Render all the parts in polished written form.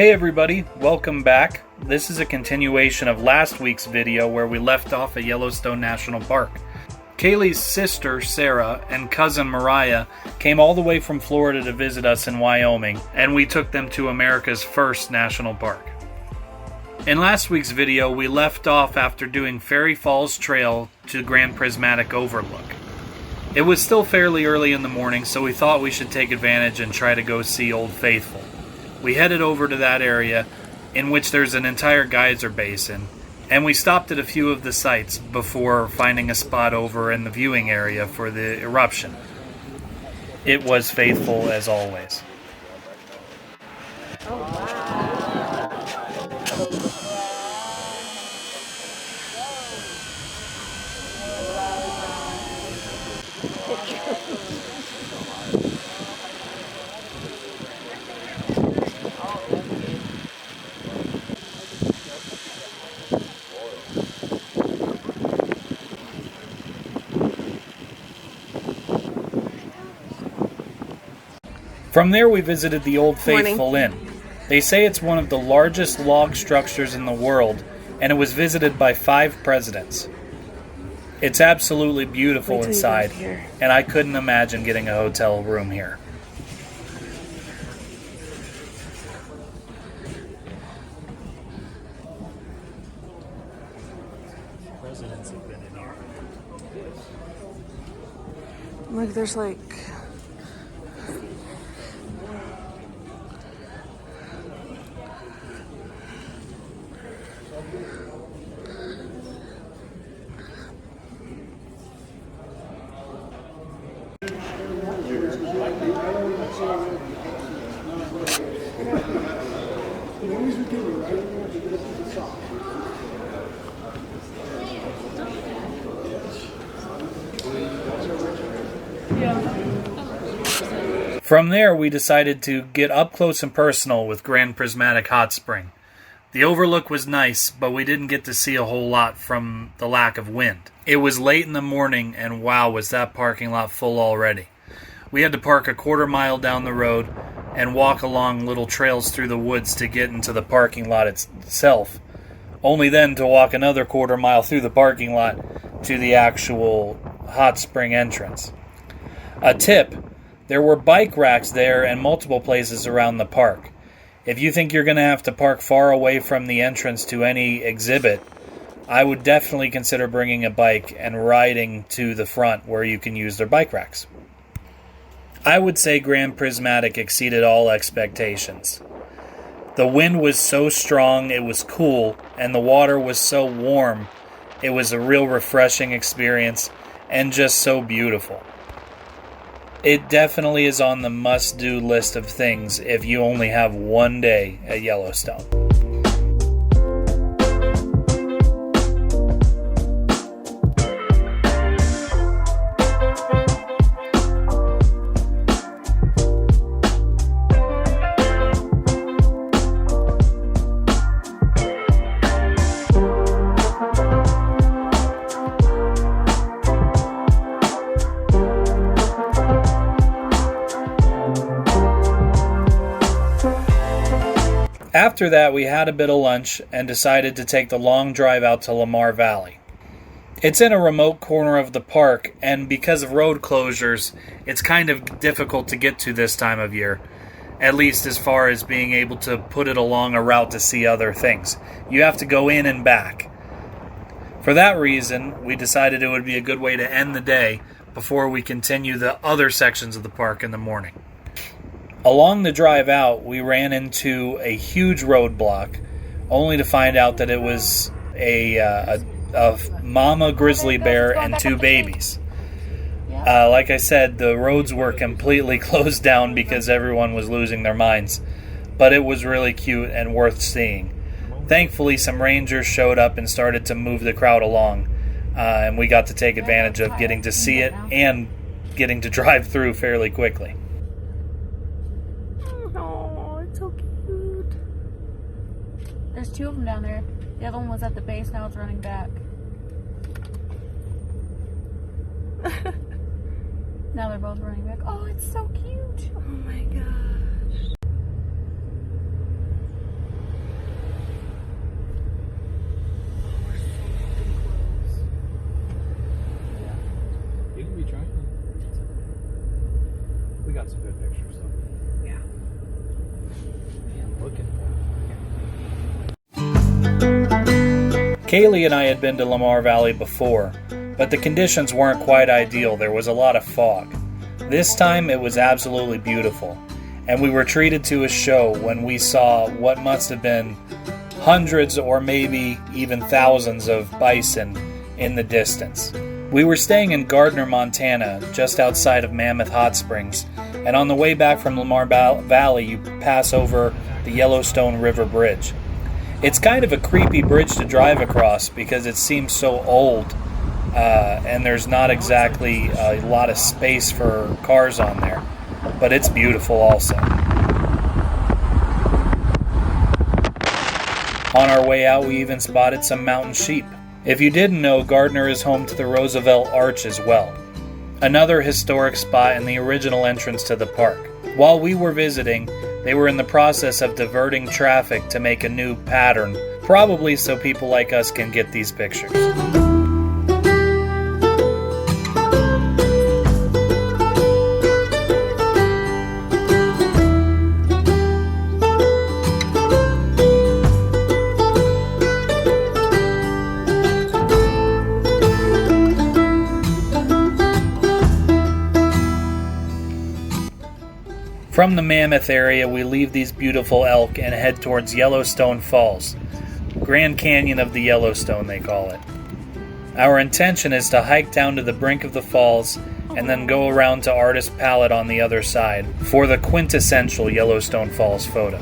Hey everybody, welcome back. This is a continuation of last week's video where we left off at Yellowstone National Park. Kaylee's sister, Sarah, and cousin Mariah came all the way from Florida to visit us in Wyoming, and we took them to America's first national park. In last week's video, we left off after doing Fairy Falls Trail to Grand Prismatic Overlook. It was still fairly early in the morning, so we thought we should take advantage and try to go see Old Faithful. We headed over to that area, in which there's an entire geyser basin, and we stopped at a few of the sites before finding a spot over in the viewing area for the eruption. It was faithful as always. Oh, wow. From there we visited the Old Faithful Inn. They say it's one of the largest log structures in the world, and it was visited by 5 presidents. It's absolutely beautiful inside, and I couldn't imagine getting a hotel room here. Presidents have been in here. Look, there's like... From there, we decided to get up close and personal with Grand Prismatic Hot Spring. The overlook was nice, but we didn't get to see a whole lot from the lack of wind. It was late in the morning, and wow, was that parking lot full already. We had to park a quarter mile down the road and walk along little trails through the woods to get into the parking lot itself, only then to walk another quarter mile through the parking lot to the actual hot spring entrance. A tip: there were bike racks there and multiple places around the park. If you think you're going to have to park far away from the entrance to any exhibit, I would definitely consider bringing a bike and riding to the front where you can use their bike racks. I would say Grand Prismatic exceeded all expectations. The wind was so strong, it was cool, and the water was so warm, it was a real refreshing experience and just so beautiful. It definitely is on the must-do list of things if you only have one day at Yellowstone. After that, we had a bit of lunch and decided to take the long drive out to Lamar Valley. It's in a remote corner of the park, and because of road closures, it's kind of difficult to get to this time of year, at least as far as being able to put it along a route to see other things. You have to go in and back. For that reason, we decided it would be a good way to end the day before we continue the other sections of the park in the morning. Along the drive out, we ran into a huge roadblock, only to find out that it was a mama grizzly bear and 2 babies. Like I said, the roads were completely closed down because everyone was losing their minds, but it was really cute and worth seeing. Thankfully, some rangers showed up and started to move the crowd along, and we got to take advantage of getting to see it and getting to drive through fairly quickly. There's 2 of them down there. The other one was at the base, now it's running back. Now they're both running back. Oh, it's so cute. Oh my gosh. Kaylee and I had been to Lamar Valley before, but the conditions weren't quite ideal. There was a lot of fog. This time it was absolutely beautiful, and we were treated to a show when we saw what must have been hundreds or maybe even thousands of bison in the distance. We were staying in Gardner, Montana, just outside of Mammoth Hot Springs, and on the way back from Lamar Valley you pass over the Yellowstone River Bridge. It's kind of a creepy bridge to drive across because it seems so old, and there's not exactly a lot of space for cars on there, but it's beautiful also. On our way out, we even spotted some mountain sheep. If you didn't know, Gardner is home to the Roosevelt Arch as well, another historic spot and the original entrance to the park. While we were visiting, they were in the process of diverting traffic to make a new pattern, probably so people like us can get these pictures. From the Mammoth area, we leave these beautiful elk and head towards Yellowstone Falls. Grand Canyon of the Yellowstone, they call it. Our intention is to hike down to the brink of the falls and then go around to Artist Palette on the other side for the quintessential Yellowstone Falls photo.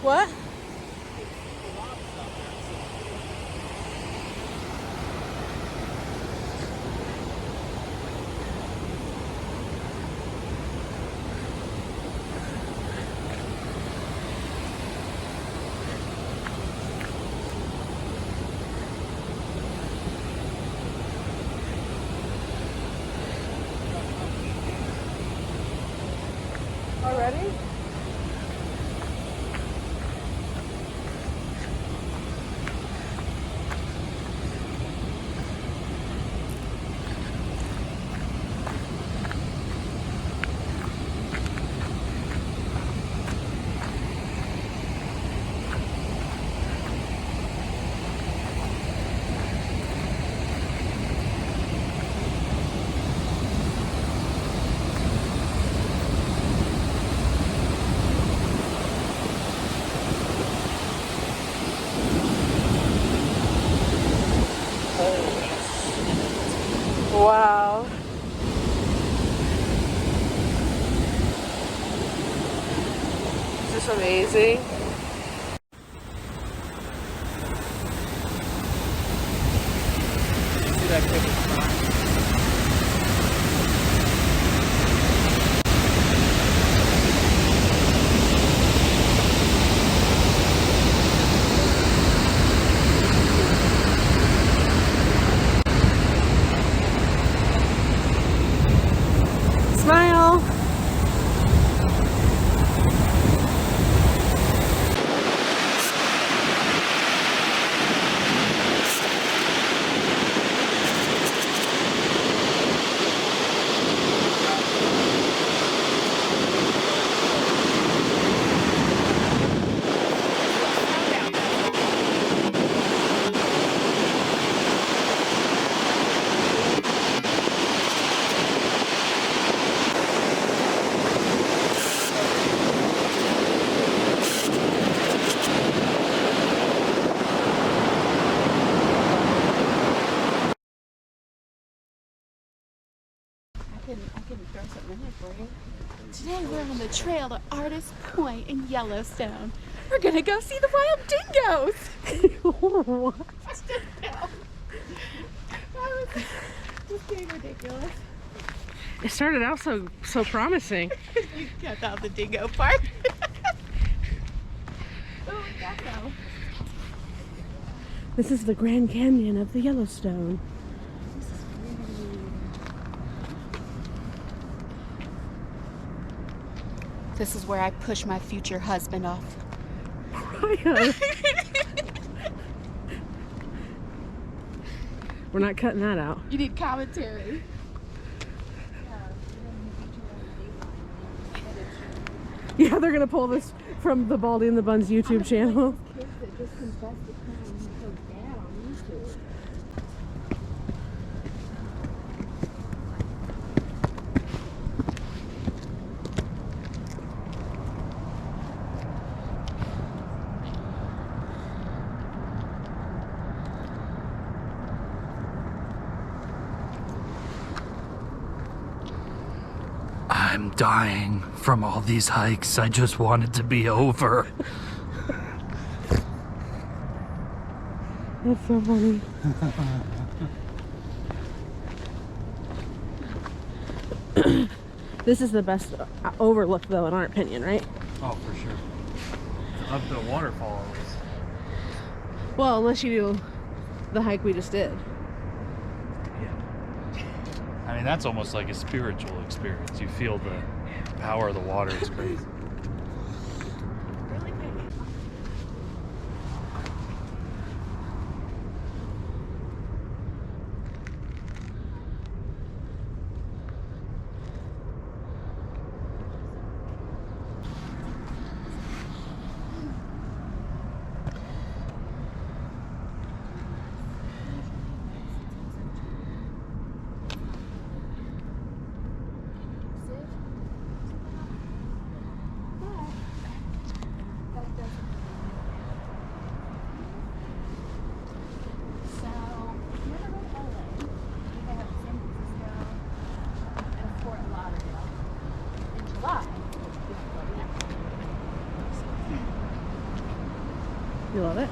What? Already? Wow. Is this amazing? See that quick? Smile. I can throw something in there for you. Today we're on the trail to Artist Point in Yellowstone. We're gonna go see the wild dingoes. What? That was just being ridiculous. It started out so promising. You cut out the dingo part. go. This is the Grand Canyon of the Yellowstone. This is where I push my future husband off. We're not cutting that out. You need commentary. Yeah, they're gonna pull this from the Baldy and the Buns YouTube channel. Kids that just confessed to crime so bad on YouTube. I'm dying from all these hikes. I just want it to be over. That's so funny. This is the best overlook, though, in our opinion, right? Oh, for sure. Of the waterfall, at least. Well, unless you do the hike we just did. I mean, that's almost like a spiritual experience. You feel the power of the water. It's crazy. You love it?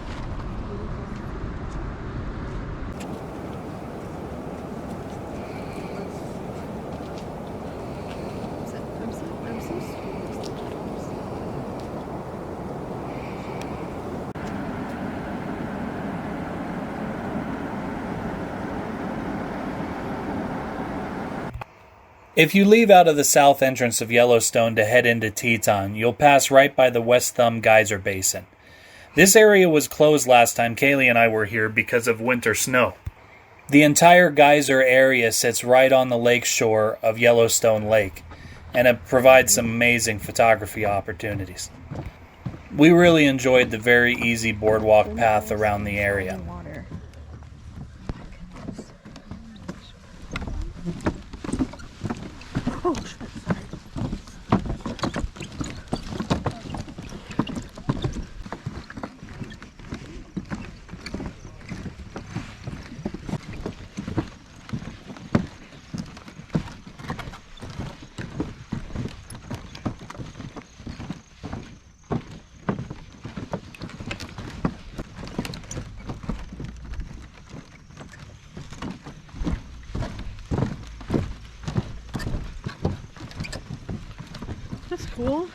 If you leave out of the south entrance of Yellowstone to head into Teton, you'll pass right by the West Thumb Geyser Basin. This area was closed last time Kaylee and I were here because of winter snow. The entire geyser area sits right on the lake shore of Yellowstone Lake, and it provides some amazing photography opportunities. We really enjoyed the very easy boardwalk path around the area. Oh, shit. That's cool.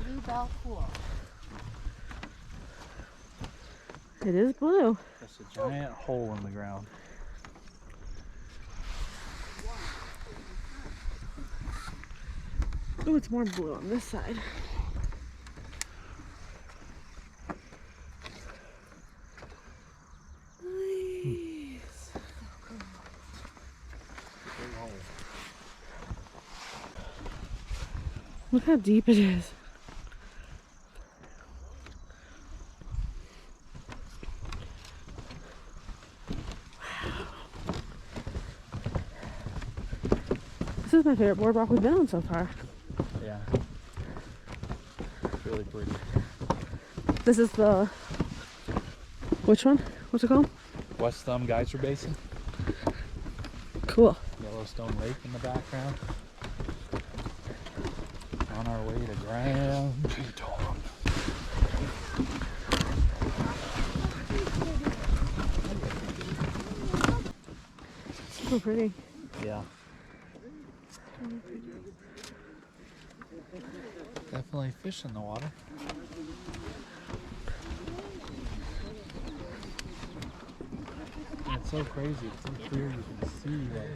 Bluebell Pool. It is blue. That's a giant hole in the ground. Oh, it's more blue on this side. Nice. Look how deep it is. This is my favorite boardwalk we've been on so far. Yeah. It's really pretty. This is the... Which one? What's it called? West Thumb Geyser Basin. Cool. Yellowstone Lake in the background. On our way to Grand Teton. So pretty. Yeah. Definitely fish in the water. It's so crazy. It's so clear you can see that.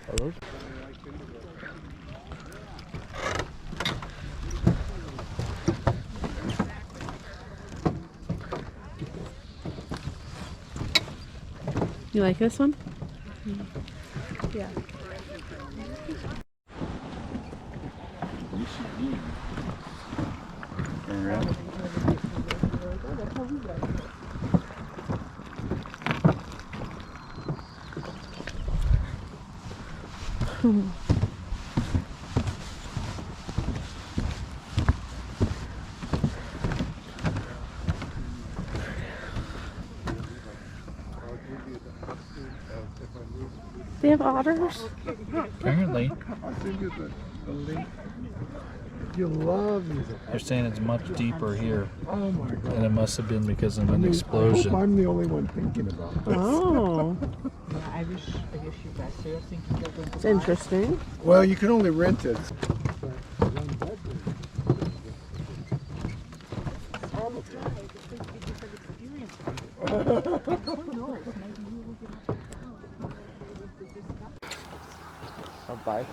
Hello? You like this one? Yeah. They have otters? Apparently. I'll send you the link. You love music. They're saying it's much deeper here. Oh my god. And it must have been because of I an mean, I explosion. hope I'm the only one thinking about this. Oh, Yeah, I wish you guys. So you're thinking you're going to it's buy? interesting. Well, you can only rent it. 말?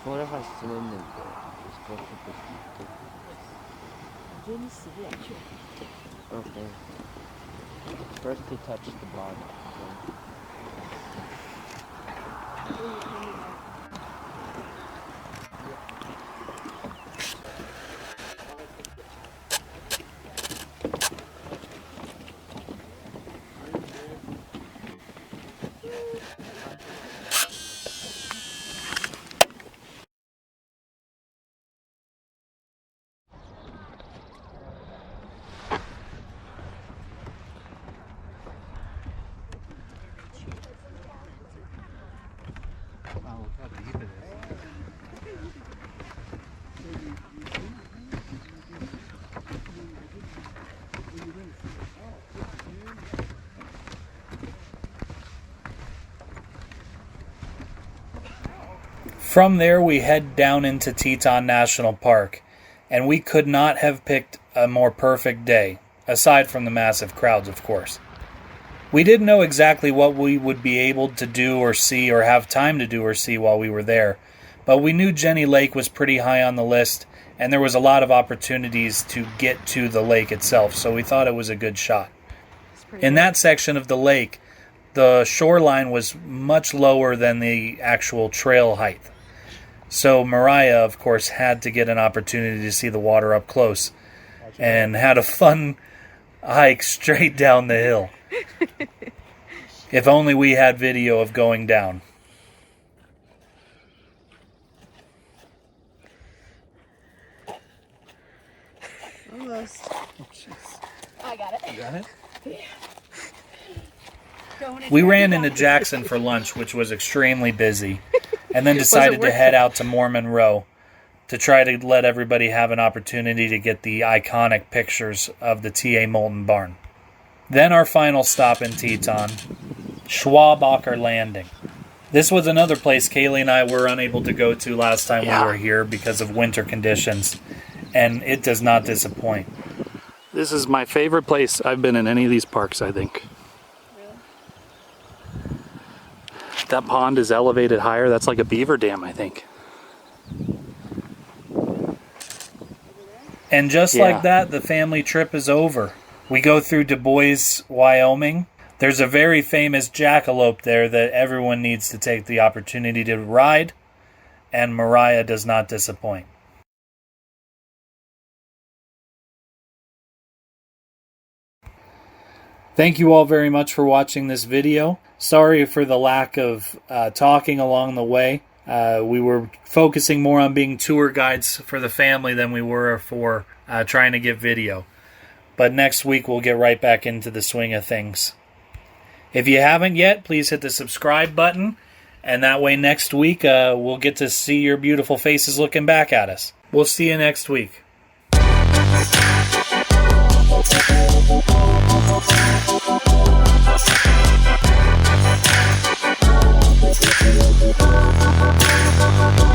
오래 갈 수는 있는데 Okay. First he touched the bottom. Wow, how deep it is. From there, we head down into Teton National Park, and we could not have picked a more perfect day, aside from the massive crowds, of course. We didn't know exactly what we would be able to do or see or have time to do or see while we were there, but we knew Jenny Lake was pretty high on the list, and there was a lot of opportunities to get to the lake itself, so we thought it was a good shot. In that section of the lake, the shoreline was much lower than the actual trail height. So Mariah, of course, had to get an opportunity to see the water up close and had a fun hike straight down the hill. If only we had video of going down. Almost. Oh, jeez. I got it. You got it? Going in We there. ran into Jackson for lunch, which was extremely busy, and then decided to head out to Mormon Row to try to let everybody have an opportunity to get the iconic pictures of the T.A. Moulton Barn. Then our final stop in Teton, Schwabacher Landing. This was another place Kaylee and I were unable to go to last time we were here because of winter conditions, and it does not disappoint. This is my favorite place I've been in any of these parks, I think. That pond is elevated higher. That's like a beaver dam, I think. And just like that, the family trip is over. We go through Du Bois, Wyoming. There's a very famous jackalope there that everyone needs to take the opportunity to ride, and Mariah does not disappoint. Thank you all very much for watching this video. Sorry for the lack of talking along the way. We were focusing more on being tour guides for the family than we were for trying to get video. But next week we'll get right back into the swing of things. If you haven't yet, please hit the subscribe button And that way next week we'll get to see your beautiful faces looking back at us. We'll see you next week. Thank you.